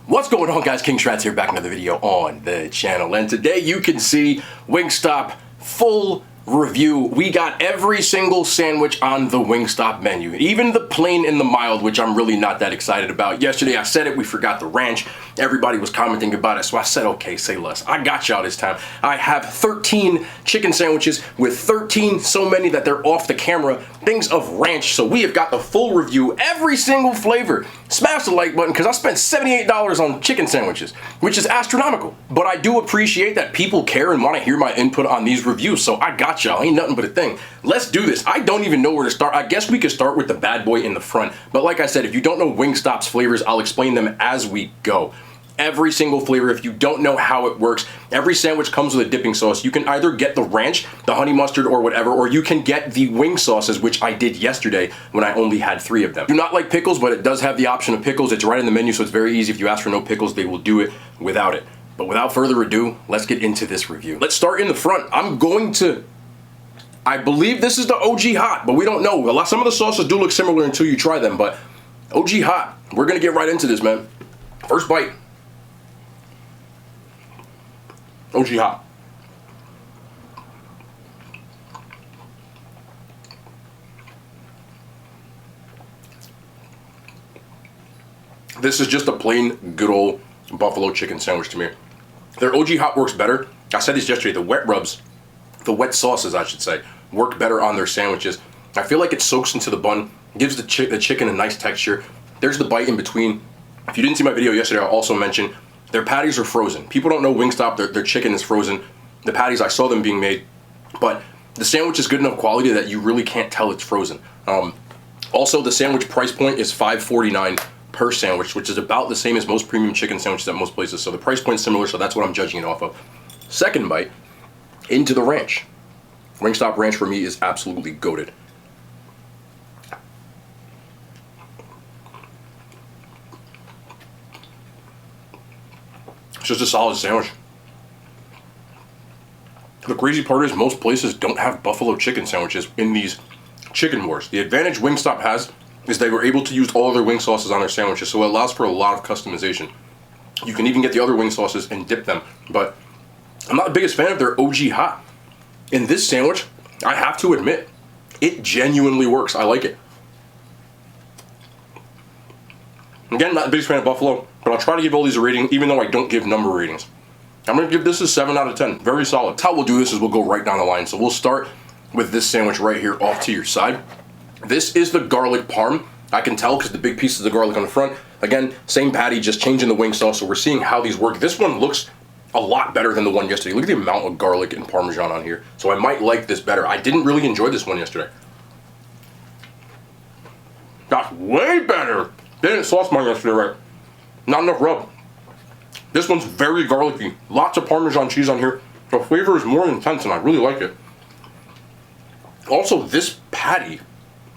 What's going on, guys? King Shrats here, back another video on the channel, and today you can see Wingstop full review. We got every single sandwich on the Wingstop menu, even the plain and the mild, which I'm really not that excited about. Yesterday I said it, we forgot the ranch. Everybody was commenting about it, so I said, okay, say less. I got y'all this time. I have 13 chicken sandwiches with 13, so many that they're off the camera, things of ranch. So we have got the full review, every single flavor. Smash the like button, because I spent $78 on chicken sandwiches, which is astronomical. But I do appreciate that people care and want to hear my input on these reviews, so I got y'all. Ain't nothing but a thing. Let's do this. I don't even know where to start. I guess we could start with the bad boy in the front. But like I said, if you don't know Wingstop's flavors, I'll explain them as we go. Every single flavor, if you don't know how it works, every sandwich comes with a dipping sauce. You can either get the ranch, the honey mustard, or whatever, or you can get the wing sauces, which I did yesterday when I only had 3 of them. Do not like pickles, but it does have the option of pickles. It's right in the menu, so it's very easy. If you ask for no pickles, they will do it without it. But without further ado, let's get into this review. Let's start in the front. I believe this is the OG Hot, but we don't know. Some of the sauces do look similar until you try them, but OG Hot. We're gonna get right into this, man. First bite. OG Hot. This is just a plain, good old buffalo chicken sandwich to me. Their OG Hot works better. I said this yesterday, the wet rubs, the wet sauces, I should say, work better on their sandwiches. I feel like it soaks into the bun, gives the chicken a nice texture. There's the bite in between. If you didn't see my video yesterday, I'll also mention their patties are frozen. People don't know Wingstop, their chicken is frozen. The patties, I saw them being made, but the sandwich is good enough quality that you really can't tell it's frozen. Also, the sandwich price point is $5.49 per sandwich, which is about the same as most premium chicken sandwiches at most places. So the price point's similar, so that's what I'm judging it off of. Second bite, into the ranch. Wingstop ranch for me is absolutely goated. It's just a solid sandwich. The crazy part is most places don't have buffalo chicken sandwiches in these chicken wars. The advantage Wingstop has is they were able to use all of their wing sauces on their sandwiches, so it allows for a lot of customization. You can even get the other wing sauces and dip them, but I'm not the biggest fan of their OG Hot. In this sandwich, I have to admit, it genuinely works. I like it. Again, not the biggest fan of buffalo, but I'll try to give all these a rating, even though I don't give number ratings. I'm going to give this a 7 out of 10. Very solid. How we'll do this is we'll go right down the line. So we'll start with this sandwich right here off to your side. This is the garlic parm. I can tell because the big pieces of garlic on the front. Again, same patty, just changing the wing sauce. So we're seeing how these work. This one looks a lot better than the one yesterday. Look at the amount of garlic and parmesan on here. So I might like this better. I didn't really enjoy this one yesterday. That's way better. They didn't sauce mine yesterday, right? Not enough rub. This one's very garlicky. Lots of Parmesan cheese on here. The flavor is more intense and I really like it. Also, this patty,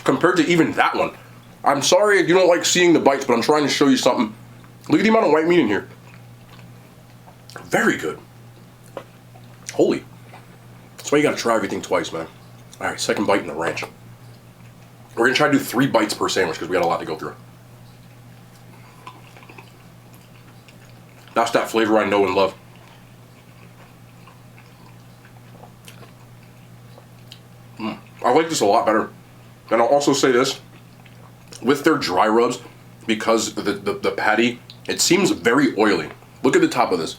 compared to even that one, I'm sorry if you don't like seeing the bites, but I'm trying to show you something. Look at the amount of white meat in here. Very good. Holy. That's why you gotta try everything twice, man. Alright, second bite in the ranch. We're gonna try to do 3 bites per sandwich because we got a lot to go through. That's that flavor I know and love. I like this a lot better. And I'll also say this, with their dry rubs, because the patty, it seems very oily. Look at the top of this.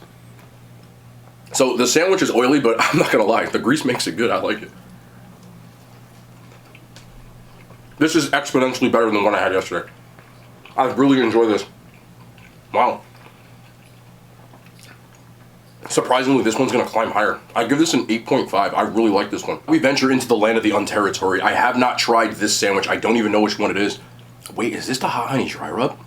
So the sandwich is oily, but I'm not gonna lie, the grease makes it good. I like it. This is exponentially better than the one I had yesterday. I really enjoy this. Wow. Surprisingly, this one's gonna climb higher. I give this an 8.5. I really like this one. We venture into the land of the unterritory. I have not tried this sandwich. I don't even know which one it is. Wait, is this the hot honey dry rub?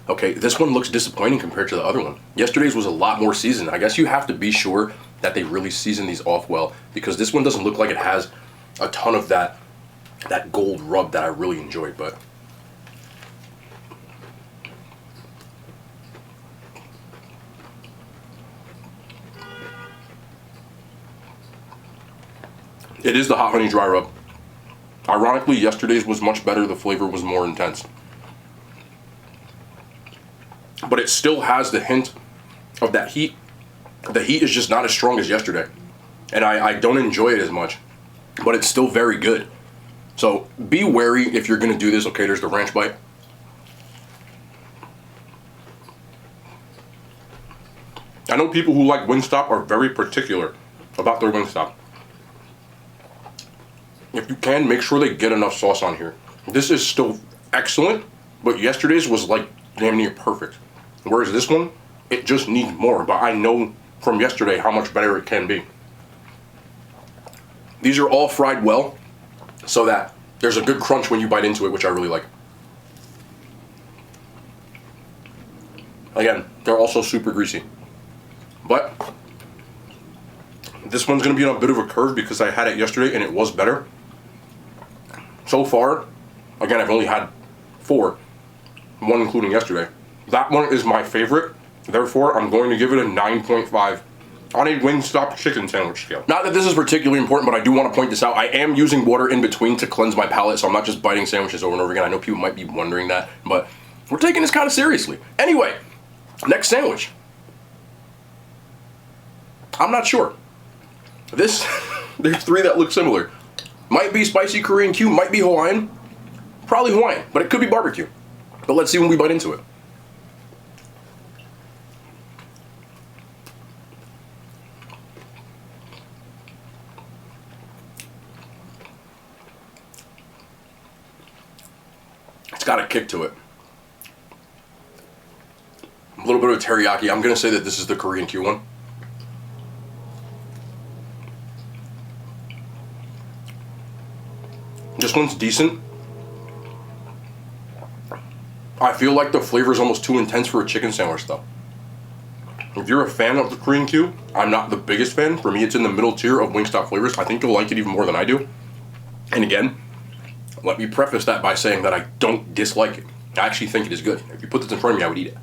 Okay, this one looks disappointing compared to the other one. Yesterday's was a lot more seasoned. I guess you have to be sure that they really season these off well, because this one doesn't look like it has a ton of that gold rub that I really enjoyed, but it is the hot honey dry rub. Ironically, yesterday's was much better. The flavor was more intense. but it still has the hint of that heat. The heat is just not as strong as yesterday, and I don't enjoy it as much, but it's still very good. So be wary if you're gonna do this. Okay, there's the ranch bite. I know people who like Wingstop are very particular about their Wingstop. If you can, make sure they get enough sauce on here. This is still excellent, but yesterday's was like damn near perfect. Whereas this one, it just needs more, but I know from yesterday how much better it can be. These are all fried well, so that there's a good crunch when you bite into it, which I really like. Again, they're also super greasy. But this one's gonna be on a bit of a curve because I had it yesterday and it was better. So far, again, I've only had 4, one including yesterday. That one is my favorite, therefore I'm going to give it a 9.5 on a Wingstop chicken sandwich scale. Not that this is particularly important, but I do want to point this out. I am using water in between to cleanse my palate, so I'm not just biting sandwiches over and over again. I know people might be wondering that, but we're taking this kind of seriously. Anyway, next sandwich. I'm not sure. There's 3 that look similar. Might be spicy Korean Q, might be Hawaiian. Probably Hawaiian, but it could be barbecue. But let's see when we bite into it. It's got a kick to it. A little bit of teriyaki. I'm gonna say that this is the Korean Q one. This one's decent. I feel like the flavor is almost too intense for a chicken sandwich though. If you're a fan of the Korean Q, I'm not the biggest fan. For me, it's in the middle tier of Wingstop flavors. I think you'll like it even more than I do. And again, let me preface that by saying that I don't dislike it. I actually think it is good. If you put this in front of me, I would eat it.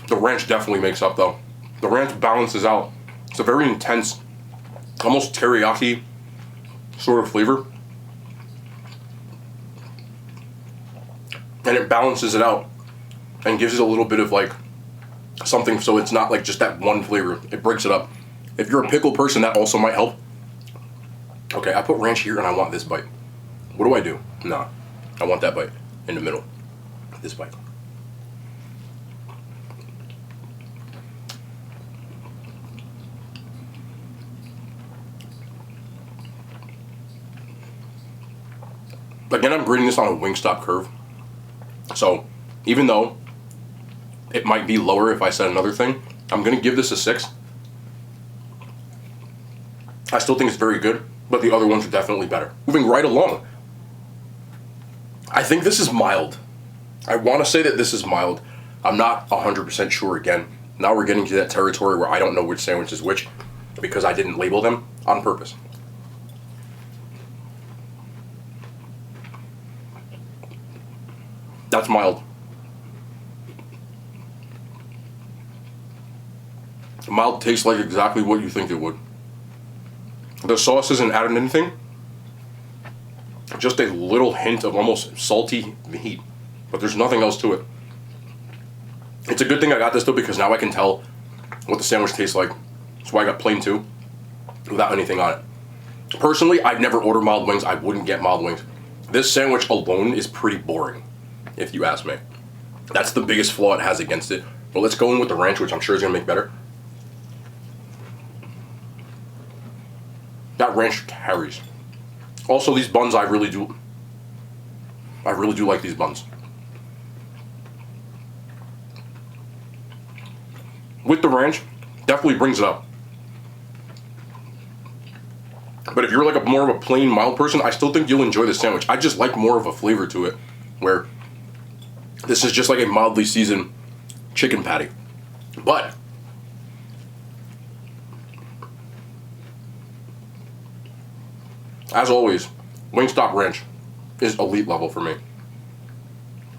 The ranch definitely makes up though. The ranch balances out. It's a very intense, almost teriyaki sort of flavor. And it balances it out and gives it a little bit of like something, so it's not like just that one flavor. It breaks it up. If you're a pickle person, that also might help. Okay, I put ranch here and I want this bite. What do I do? Nah, I want that bite in the middle. This bite. Again, I'm grading this on a Wingstop curve. So, even though it might be lower if I said another thing, I'm going to give this a 6. I still think it's very good, but the other ones are definitely better. Moving right along. I think this is mild. I want to say that this is mild. I'm not 100% sure again. Now we're getting to that territory where I don't know which sandwich is which because I didn't label them on purpose. That's mild. Mild tastes like exactly what you think it would. The sauce isn't adding anything. Just a little hint of almost salty heat. But there's nothing else to it. It's a good thing I got this though, because now I can tell what the sandwich tastes like. That's why I got plain 2 without anything on it. Personally, I'd never order mild wings. I wouldn't get mild wings. This sandwich alone is pretty boring, if you ask me. That's the biggest flaw it has against it. But let's go in with the ranch, which I'm sure is going to make better. That ranch carries. Also, these buns, I really do like these buns. With the ranch, definitely brings it up. But if you're like more of a plain mild person, I still think you'll enjoy the sandwich. I just like more of a flavor to it, where this is just like a mildly seasoned chicken patty. But as always, Wingstop ranch is elite level for me.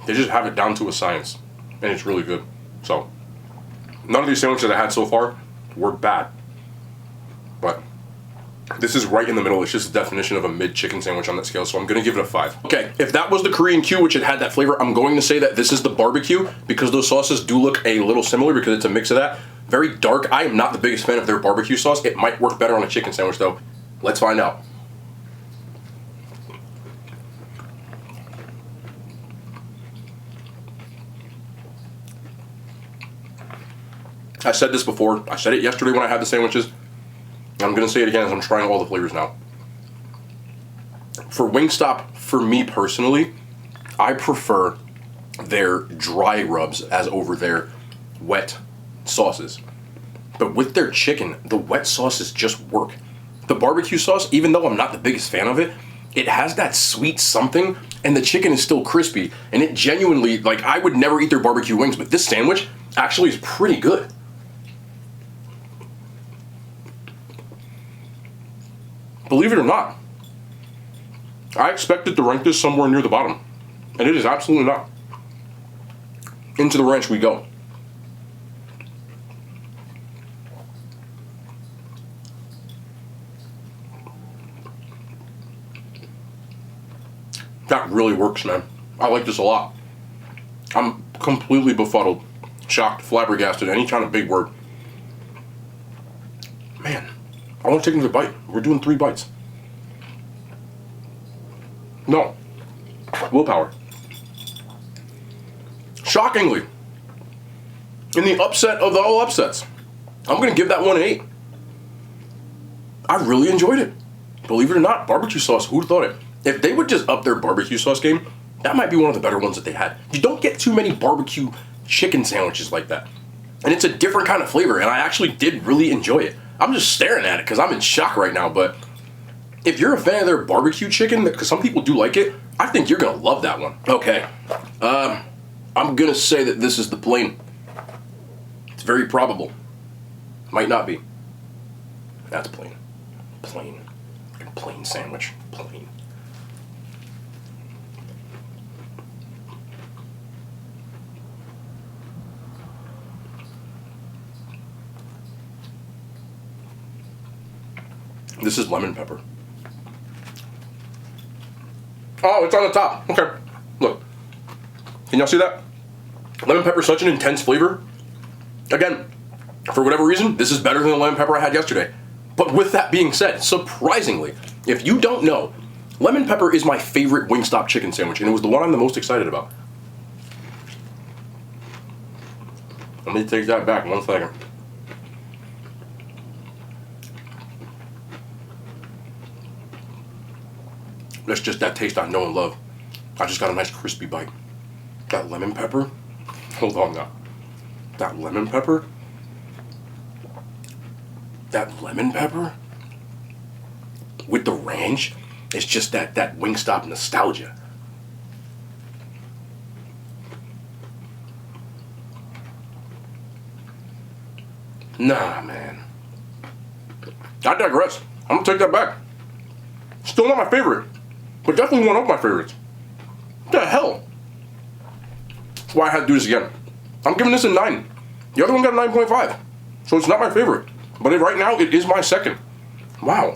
They just have it down to a science, and it's really good. So none of these sandwiches I had so far were bad, but This is right in the middle. It's just the definition of a mid chicken sandwich on that scale, so I'm gonna give it a 5. Okay, if that was the Korean Q, which it had that flavor, I'm going to say that this is the barbecue because those sauces do look a little similar because it's a mix of that. Very dark. I am not the biggest fan of their barbecue sauce. It might work better on a chicken sandwich though. Let's find out. I said this before. I said it yesterday when I had the sandwiches. I'm gonna say it again as I'm trying all the flavors now. For Wingstop, for me personally, I prefer their dry rubs as over their wet sauces. But with their chicken, the wet sauces just work. The barbecue sauce, even though I'm not the biggest fan of it, it has that sweet something, and the chicken is still crispy. And it genuinely, like, I would never eat their barbecue wings, but this sandwich actually is pretty good. Believe it or not, I expected to rank this somewhere near the bottom, and it is absolutely not. Into the ranch we go. That really works, man. I like this a lot. I'm completely befuddled, shocked, flabbergasted, any kind of big word. Man, I want to take another bite. We're doing 3 bites. No. Willpower. Shockingly, in the upset of all upsets, I'm going to give that one an 8. I really enjoyed it. Believe it or not, barbecue sauce, who'd have thought it? If they would just up their barbecue sauce game, that might be one of the better ones that they had. You don't get too many barbecue chicken sandwiches like that. And it's a different kind of flavor, and I actually did really enjoy it. I'm just staring at it because I'm in shock right now, but if you're a fan of their barbecue chicken, because some people do like it, I think you're going to love that one. Okay, I'm going to say that this is the plain. It's very probable. Might not be. That's plain. Plain. Plain sandwich. Plain. This is lemon pepper. Oh, it's on the top. Okay. Look. Can y'all see that? Lemon pepper is such an intense flavor. Again, for whatever reason, this is better than the lemon pepper I had yesterday. But with that being said, surprisingly, if you don't know, lemon pepper is my favorite Wingstop chicken sandwich, and it was the one I'm the most excited about. Let me take that back 1 second. That's just that taste I know and love. I just got a nice crispy bite. That lemon pepper, hold on now. That lemon pepper with the ranch, it's just that Wingstop nostalgia. Nah, man. I digress. I'm gonna take that back. Still not my favorite, but definitely one of my favorites. What the hell? That's why I had to do this again. I'm giving this a 9. The other one got a 9.5. So it's not my favorite. But right now, it is my second. Wow.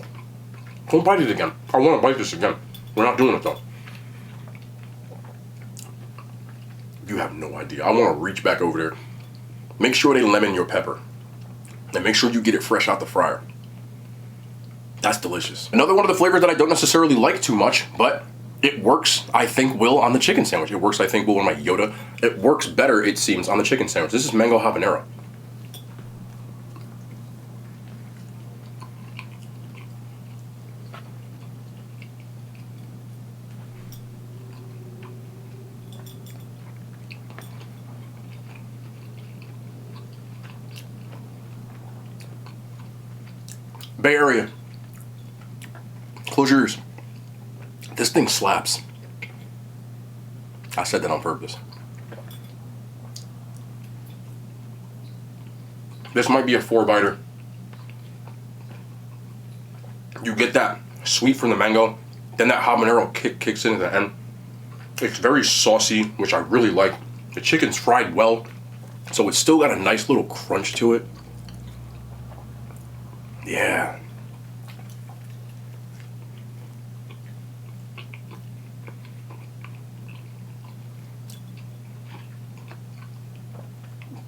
Don't bite it again. I want to bite this again. We're not doing it though. You have no idea. I want to reach back over there. Make sure they lemon your pepper. And make sure you get it fresh out the fryer. That's delicious. Another one of the flavors that I don't necessarily like too much, but it works, I think, will on the chicken sandwich. It works, I think, will on my Yoda. It works better, it seems, on the chicken sandwich. This is mango habanero. Bay Area. Close your ears. This thing slaps. I said that on purpose. This might be a 4-biter. You get that sweet from the mango, then that habanero kicks in at the end. It's very saucy, which I really like. The chicken's fried well, so it's still got a nice little crunch to it. Yeah.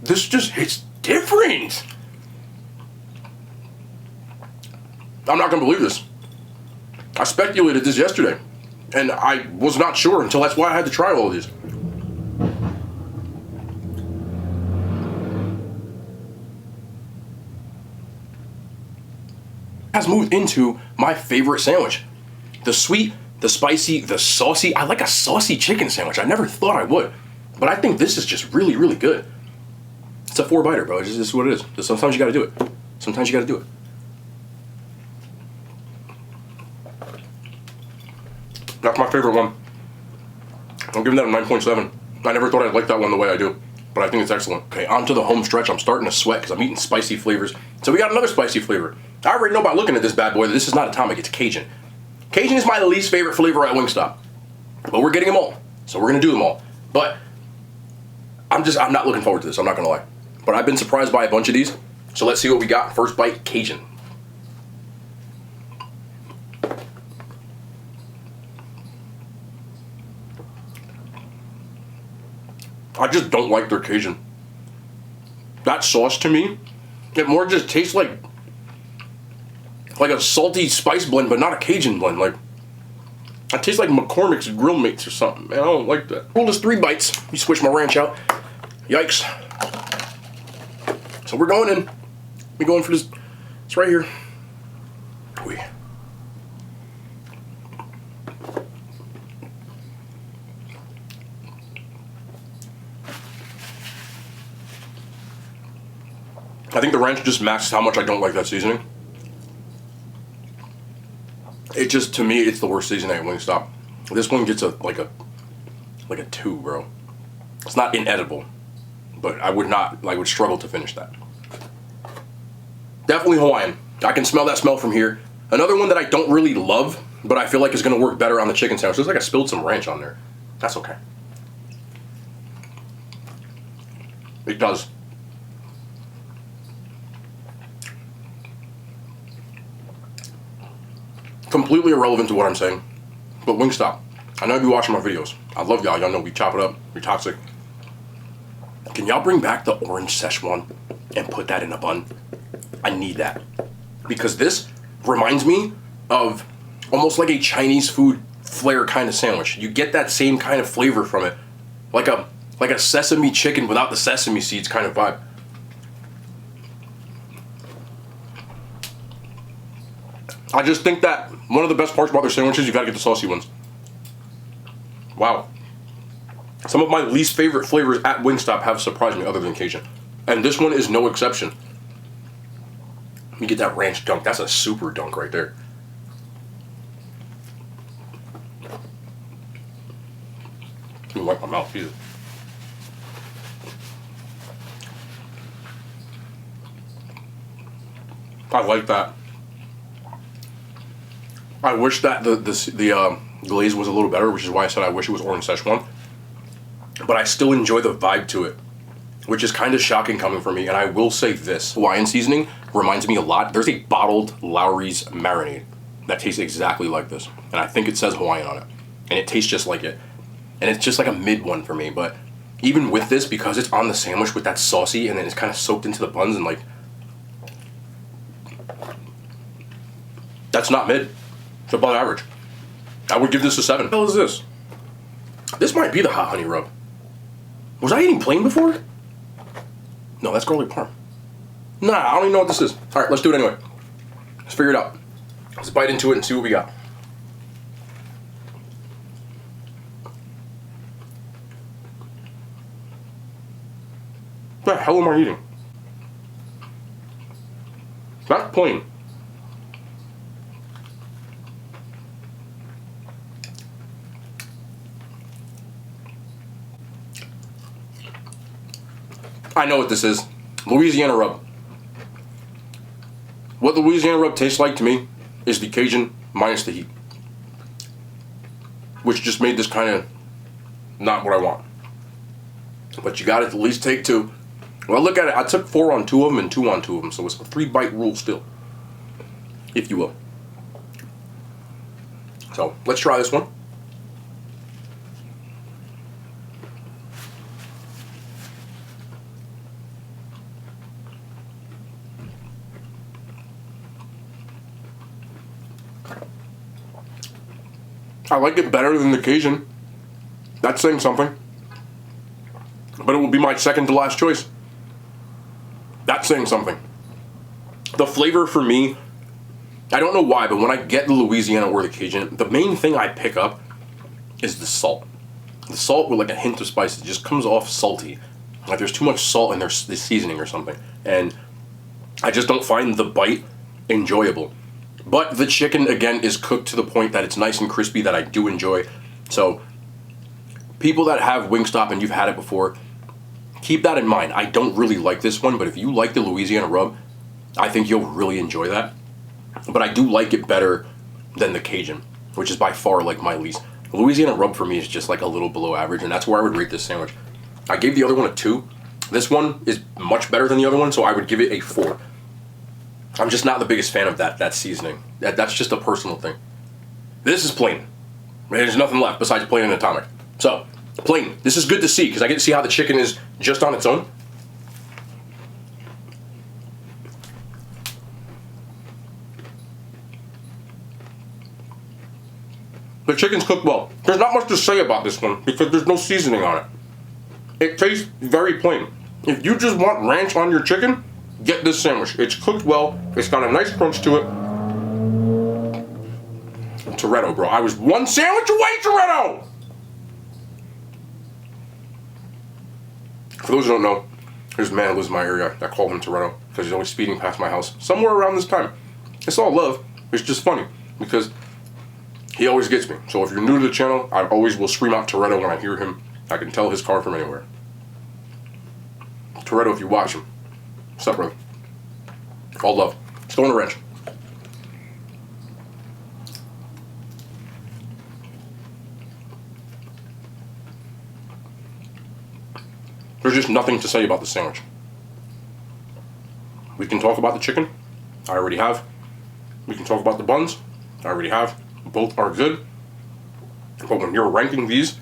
this just hits different. I'm not gonna believe this. I speculated this yesterday, and I was not sure until that's why I had to try all of these. Has moved into my favorite sandwich. The sweet, the spicy, the saucy. I like a saucy chicken sandwich. I never thought I would, but I think this is just really, really good. It's a 4-biter, bro. It's just what it is. Just sometimes you gotta do it. Sometimes you gotta do it. That's my favorite one. I'm giving that a 9.7. I never thought I'd like that one the way I do, but I think it's excellent. Okay, on to the home stretch. I'm starting to sweat because I'm eating spicy flavors. So we got another spicy flavor. I already know by looking at this bad boy that this is not atomic, it's Cajun. Cajun is my least favorite flavor at Wingstop, but we're getting them all, so we're gonna do them all. But I'm not looking forward to this, I'm not gonna lie. But I've been surprised by a bunch of these, so let's see what we got. First bite, Cajun. I just don't like their Cajun. That sauce to me, it more just tastes like a salty spice blend, but not a Cajun blend. Like, it tastes like McCormick's Grill Mates or something. Man, I don't like that. Roll this 3 bites. You switch my ranch out. Yikes. So we're going in. We're going for this. It's right here. I think the ranch just masks how much I don't like that seasoning. It just, to me, it's the worst seasoning at Wingstop. This one gets like a 2, bro. It's not inedible, but I would struggle to finish that. Definitely Hawaiian. I can smell that smell from here. Another one that I don't really love, but I feel like is gonna work better on the chicken sandwich. Looks like I spilled some ranch on there. That's okay. It does. Completely irrelevant to what I'm saying, but Wingstop, I know you watching my videos. I love y'all. Y'all know we chop it up. We toxic. Can y'all bring back the orange Szechuan and put that in a bun? I need that, because this reminds me of almost like a Chinese food flair kind of sandwich. You get that same kind of flavor from it, like a sesame chicken without the sesame seeds kind of vibe. I just think that one of the best parts about their sandwiches, you gotta get the saucy ones. Wow. Some of my least favorite flavors at Wingstop have surprised me other than Cajun. And this one is no exception. Let me get that ranch dunk. That's a super dunk right there. Let me wipe my mouth either. I like that. I wish that the glaze was a little better, which is why I said I wish it was orange Szechuan. But I still enjoy the vibe to it, which is kind of shocking coming from me. And I will say this, Hawaiian seasoning reminds me a lot. There's a bottled Lowry's marinade that tastes exactly like this. And I think it says Hawaiian on it. And it tastes just like it. And it's just like a mid one for me. But even with this, because it's on the sandwich with that saucy and then it's kind of soaked into the buns and like, that's not mid. It's above average. I would give this a 7. What the hell is this? This might be the hot honey rub. Was I eating plain before? No, that's garlic parm. Nah, I don't even know what this is. All right, let's do it anyway. Let's figure it out. Let's bite into it and see what we got. What the hell am I eating? That's plain. I know what this is. Louisiana rub. What the Louisiana rub tastes like to me is the Cajun minus the heat, which just made this kind of not what I want. But you got to at least take 2. Well, look at it. I took 4 on 2 of them and 2 on 2 of them, so it's a 3-bite rule still, if you will. So let's try this one. I like it better than the Cajun. That's saying something. But it will be my second to last choice. That's saying something. The flavor for me, I don't know why, but when I get the Louisiana or the Cajun, the main thing I pick up is the salt. The salt with like a hint of spice. It just comes off salty. Like there's too much salt in the seasoning or something. And I just don't find the bite enjoyable. But the chicken, again, is cooked to the point that it's nice and crispy that I do enjoy. So people that have Wingstop and you've had it before, keep that in mind. I don't really like this one, but if you like the Louisiana rub, I think you'll really enjoy that. But I do like it better than the Cajun, which is by far like my least. The Louisiana rub for me is just like a little below average, and that's where I would rate this sandwich. I gave the other one a 2. This one is much better than the other one, so I would give it a 4. I'm just not the biggest fan of that seasoning. That's just a personal thing. This is plain. There's nothing left besides plain and atomic. So, plain. This is good to see, because I get to see how the chicken is just on its own. The chicken's cooked well. There's not much to say about this one, because there's no seasoning on it. It tastes very plain. If you just want ranch on your chicken, get this sandwich. It's cooked well. It's got a nice crunch to it. And Toretto, bro. I was one sandwich away, Toretto! For those who don't know, there's a man who lives in my area. I call him Toretto because he's always speeding past my house somewhere around this time. It's all love. It's just funny because he always gets me. So if you're new to the channel, I always will scream out Toretto when I hear him. I can tell his car from anywhere. Toretto, if you watch him. What's up, brother? All love. Let's go on the ranch. There's just nothing to say about the sandwich. We can talk about the chicken. I already have. We can talk about the buns. I already have. Both are good. But when you're ranking these,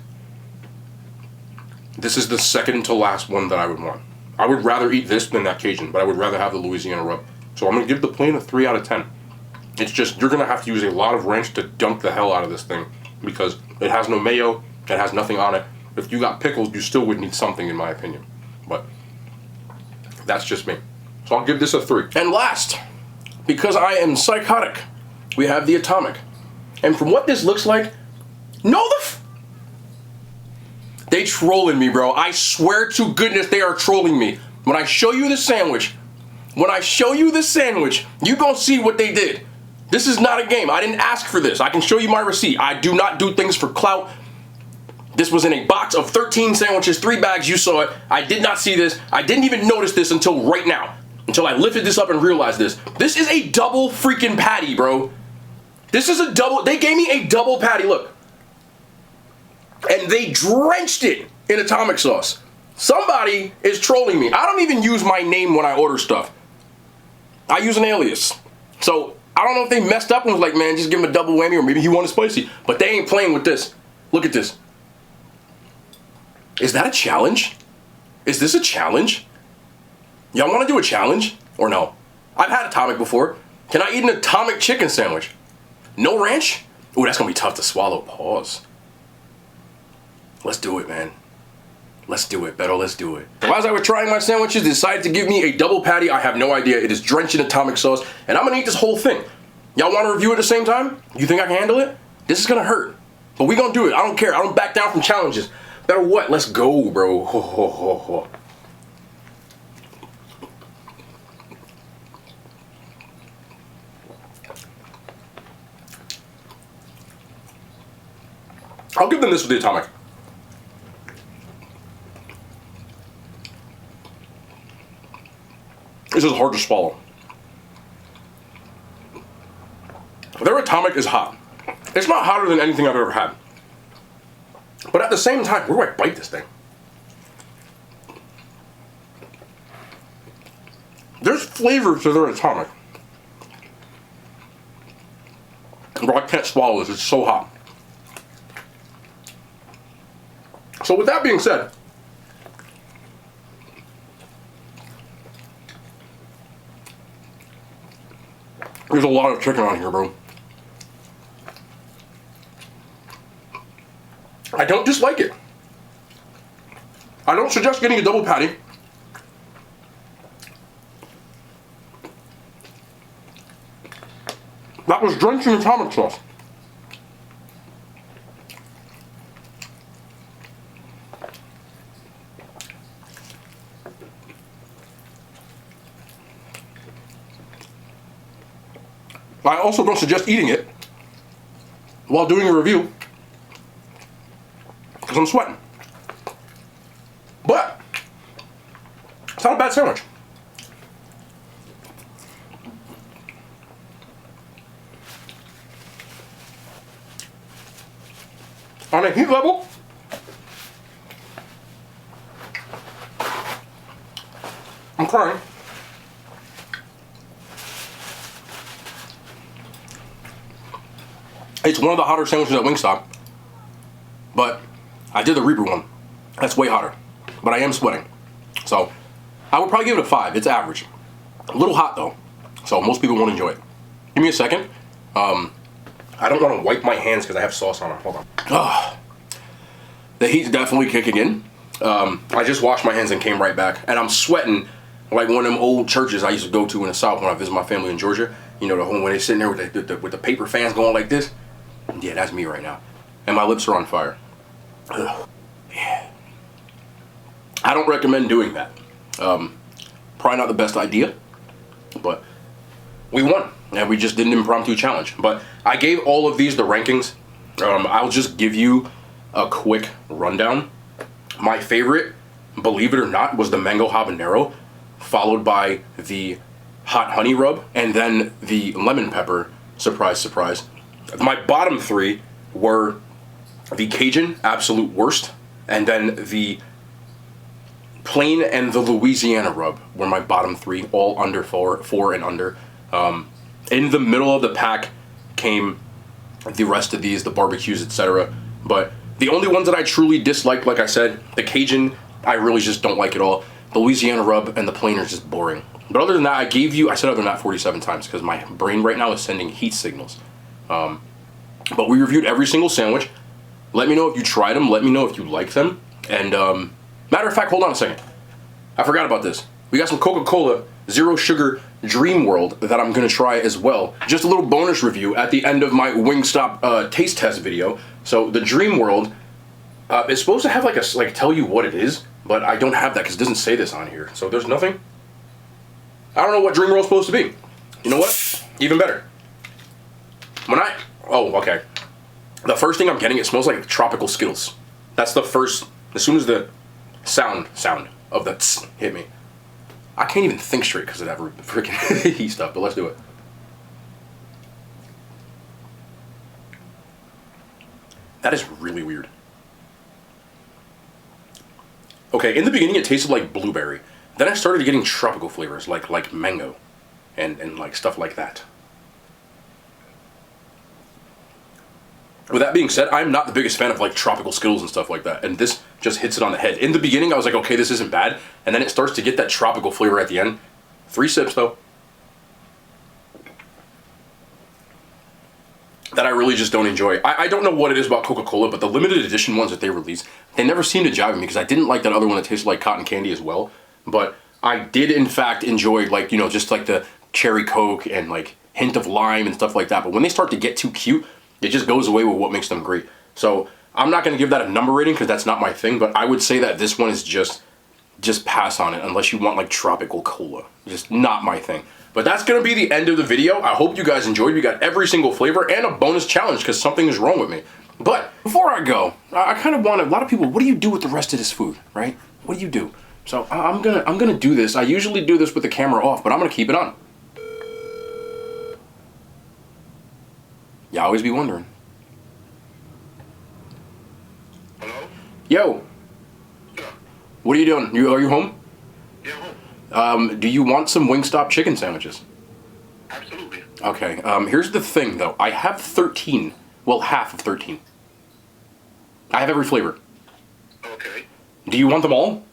this is the second to last one that I would want. I would rather eat this than that Cajun, but I would rather have the Louisiana rub. So I'm going to give the plain a 3 out of 10. It's just, you're going to have to use a lot of ranch to dunk the hell out of this thing because it has no mayo, it has nothing on it. If you got pickles, you still would need something, in my opinion. But that's just me. So I'll give this a 3. And last, because I am psychotic, we have the atomic. And from what this looks like, they trolling me, bro. I swear to goodness they are trolling me. When I show you the sandwich, you gonna see what they did. This is not a game. I didn't ask for this. I can show you my receipt. I do not do things for clout. This was in a box of 13 sandwiches, 3 bags. You saw it. I did not see this. I didn't even notice this until right now. Until I lifted this up and realized this. This is a double freaking patty, bro. This is a double. They gave me a double patty. Look. And they drenched it in atomic sauce. Somebody is trolling me. I don't even use my name when I order stuff. I use an alias. So I don't know if they messed up and was like, man, just give him a double whammy, or maybe he wanted spicy. But they ain't playing with this. Look at this. Is that a challenge? Is this a challenge? Y'all want to do a challenge? Or no? I've had atomic before. Can I eat an atomic chicken sandwich? No ranch? Ooh, that's going to be tough to swallow. Pause. Let's do it, man. Let's do it, Beto, let's do it. So as I was trying my sandwiches, they decided to give me a double patty. I have no idea. It is drenched in atomic sauce, and I'm gonna eat this whole thing. Y'all wanna review it at the same time? You think I can handle it? This is gonna hurt. But we gonna do it. I don't care. I don't back down from challenges. Better what? Let's go, bro. Ho, ho, ho, ho. I'll give them this with the atomic. This is hard to swallow. Their atomic is hot. It's not hotter than anything I've ever had. But at the same time, where do I bite this thing? There's flavor to their atomic. Bro, I can't swallow this. It's so hot. So with that being said, there's a lot of chicken on here, bro. I don't dislike it. I don't suggest getting a double patty. That was drenched in atomic sauce. I also don't suggest eating it while doing a review because I'm sweating. But it's not a bad sandwich. On a heat level, I'm crying. It's one of the hotter sandwiches at Wingstop, but I did the Reaper one. That's way hotter, but I am sweating. So I would probably give it a 5. It's average. A little hot though, so most people won't enjoy it. Give me a second. I don't want to wipe my hands because I have sauce on them. Hold on. The heat's definitely kicking in. I just washed my hands and came right back, and I'm sweating like one of them old churches I used to go to in the South when I visit my family in Georgia. You know, the home when they're sitting there with the paper fans going like this. Yeah, that's me right now. And my lips are on fire. Ugh. Yeah. I don't recommend doing that. Probably not the best idea, but we won, and we just did an impromptu challenge. But I gave all of these the rankings. I'll just give you a quick rundown. My favorite, believe it or not, was the mango habanero, followed by the hot honey rub, and then the lemon pepper. Surprise, surprise. My bottom 3 were the Cajun, absolute worst, and then the plain and the Louisiana rub were my bottom 3, all under 4 and under. In the middle of the pack came the rest of these, the barbecues, etc. But the only ones that I truly disliked, like I said, the Cajun, I really just don't like at all. The Louisiana rub and the plain are just boring. But other than that, I said other than that 47 times because my brain right now is sending heat signals. But we reviewed every single sandwich. Let me know if you tried them. Let me know if you like them. And matter of fact, hold on a second. I forgot about this. We got some Coca-Cola Zero Sugar Dream World that I'm going to try as well. Just a little bonus review at the end of my Wingstop taste test video. So the Dream World is supposed to have like tell you what it is, but I don't have that because it doesn't say this on here. So there's nothing. I don't know what Dream World's supposed to be. You know what? Even better. Oh, okay. The first thing I'm getting, it smells like tropical Skittles. That's the first, as soon as the sound of the tss hit me. I can't even think straight because of that freaking heat stuff, but let's do it. That is really weird. Okay, in the beginning it tasted like blueberry. Then I started getting tropical flavors like mango and like stuff like that. With that being said, I'm not the biggest fan of like tropical Skittles and stuff like that, and this just hits it on the head. In the beginning, I was like, okay, this isn't bad, and then it starts to get that tropical flavor at the end. 3 sips, though. That I really just don't enjoy. I don't know what it is about Coca-Cola, but the limited edition ones that they release, they never seem to jive with me, because I didn't like that other one that tasted like cotton candy as well, but I did, in fact, enjoy, like, you know, just like the cherry Coke and like hint of lime and stuff like that, but when they start to get too cute, it just goes away with what makes them great. So I'm not going to give that a number rating because that's not my thing, but I would say that this one is just pass on it unless you want like tropical cola. Just not my thing. But that's going to be the end of the video. I hope you guys enjoyed. We got every single flavor and a bonus challenge because something is wrong with me. But before I go, I kind of want a lot of people, what do you do with the rest of this food, right? What do you do? So I'm gonna do this. I usually do this with the camera off, but I'm going to keep it on. You always be wondering. Hello? Yo. Yeah. What are you doing? Are you home? Yeah, home. Do you want some Wingstop chicken sandwiches? Absolutely. Okay. Here's the thing, though. I have 13. Well, half of 13. I have every flavor. Okay. Do you want them all?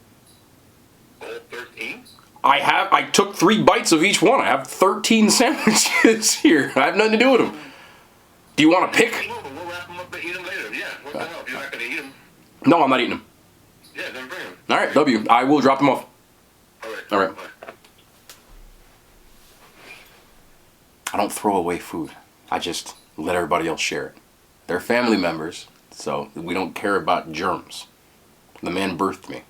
All 13? I took 3 bites of each one. I have 13 sandwiches here. I have nothing to do with them. Do you want to pick? We'll wrap them up and eat them later. Yeah. What the hell? If you're not gonna eat them, No, I'm not eating them. yeah, then bring them. All right, W. I will drop them off. All right. Bye. I don't throw away food. I just let everybody else share it. They're family members, so we don't care about germs. The man birthed me.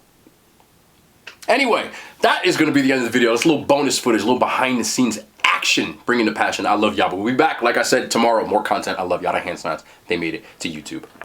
Anyway, that is going to be the end of the video. That's a little bonus footage, a little behind the scenes action, bringing the passion. I love y'all. But we'll be back, like I said, tomorrow. More content. I love y'all. The hand signs. They made it to YouTube.